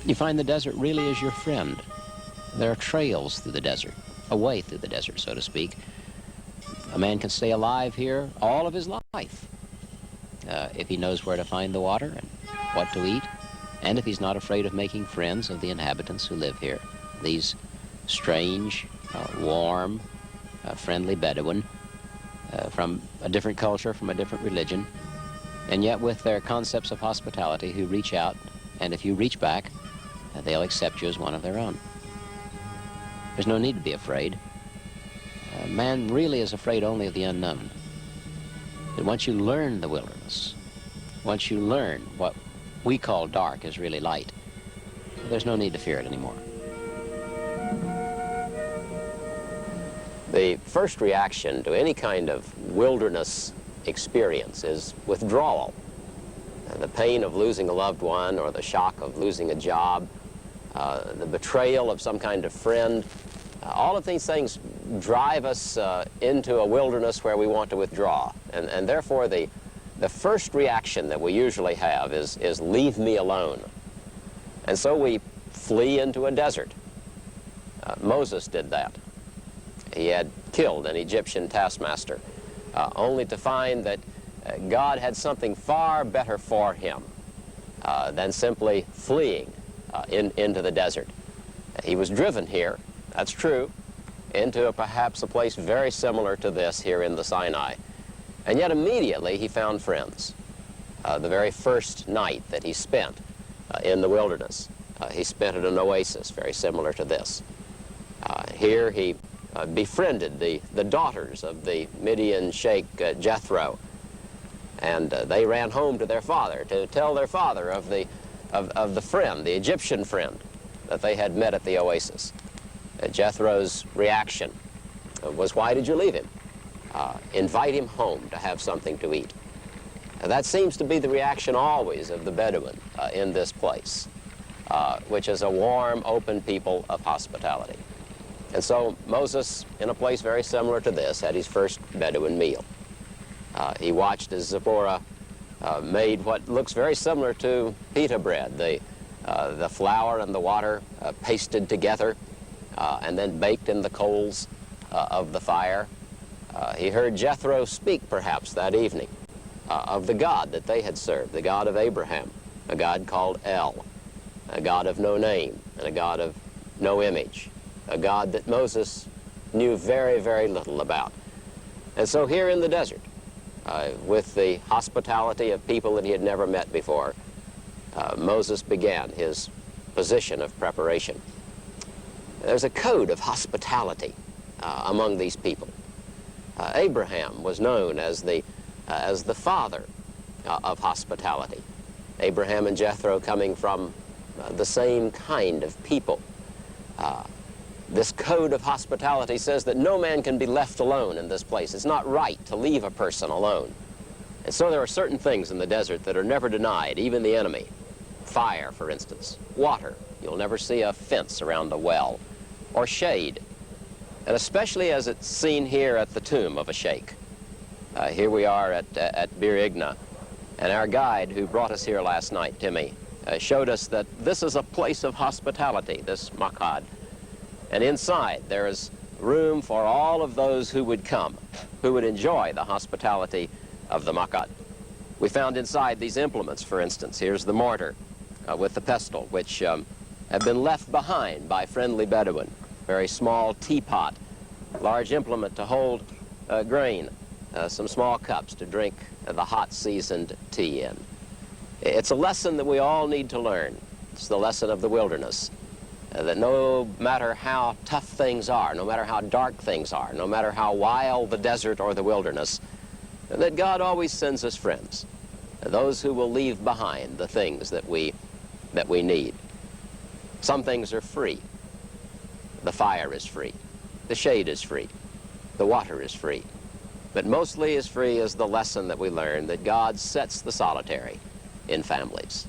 You find the desert really is your friend. There are trails through the desert, a way through the desert, so to speak. A man can stay alive here all of his life if he knows where to find the water and what to eat, and if he's not afraid of making friends of the inhabitants who live here. These strange, warm, friendly Bedouin from a different culture, from a different religion, and yet with their concepts of hospitality who reach out, and if you reach back, they'll accept you as one of their own. There's no need to be afraid. Man really is afraid only of the unknown. But once you learn the wilderness, once you learn what we call dark is really light, there's no need to fear it anymore. The first reaction to any kind of wilderness experience is withdrawal. The pain of losing a loved one, or the shock of losing a job, the betrayal of some kind of friend, all of these things drive us into a wilderness where we want to withdraw. And therefore, the first reaction that we usually have is leave me alone. And so we flee into a desert. Moses did that. He had killed an Egyptian taskmaster, only to find that God had something far better for him than simply fleeing into the desert. He was driven here, that's true, into perhaps a place very similar to this here in the Sinai. And yet immediately he found friends. The very first night that he spent in the wilderness, he spent at an oasis very similar to this. Here he befriended the daughters of the Midian sheikh Jethro, and they ran home to their father to tell their father of the friend, the Egyptian friend that they had met at the oasis. Jethro's reaction was, "Why did you leave him? Invite him home to have something to eat." That seems to be the reaction always of the Bedouin in this place, which is a warm, open people of hospitality. And so Moses, in a place very similar to this, had his first Bedouin meal. He watched as Zipporah made what looks very similar to pita bread, the flour and the water pasted together and then baked in the coals of the fire. He heard Jethro speak, perhaps, that evening of the God that they had served, the God of Abraham, a God called El, a God of no name and a God of no image, a God that Moses knew very, very little about. And so here in the desert, with the hospitality of people that he had never met before, Moses began his position of preparation. There's a code of hospitality among these people. Abraham was known as the father of hospitality. Abraham and Jethro coming from the same kind of people. This code of hospitality says that no man can be left alone in this place. It's not right to leave a person alone. And so there are certain things in the desert that are never denied, even the enemy. Fire, for instance. Water. You'll never see a fence around a well. Or shade. And especially as it's seen here at the tomb of a sheikh. Here we are at Bir Igna. And our guide who brought us here last night, Timmy, showed us that this is a place of hospitality, this Makad. And inside there is room for all of those who would come, who would enjoy the hospitality of the Makad. We found inside these implements, for instance. Here's the mortar with the pestle, which have been left behind by friendly Bedouin. Very small teapot, large implement to hold grain, some small cups to drink the hot seasoned tea in. It's a lesson that we all need to learn. It's the lesson of the wilderness. That no matter how tough things are, no matter how dark things are, no matter how wild the desert or the wilderness, that God always sends us friends, those who will leave behind the things that we need. Some things are free. The fire is free. The shade is free. The water is free. But mostly as free is the lesson that we learn that God sets the solitary in families.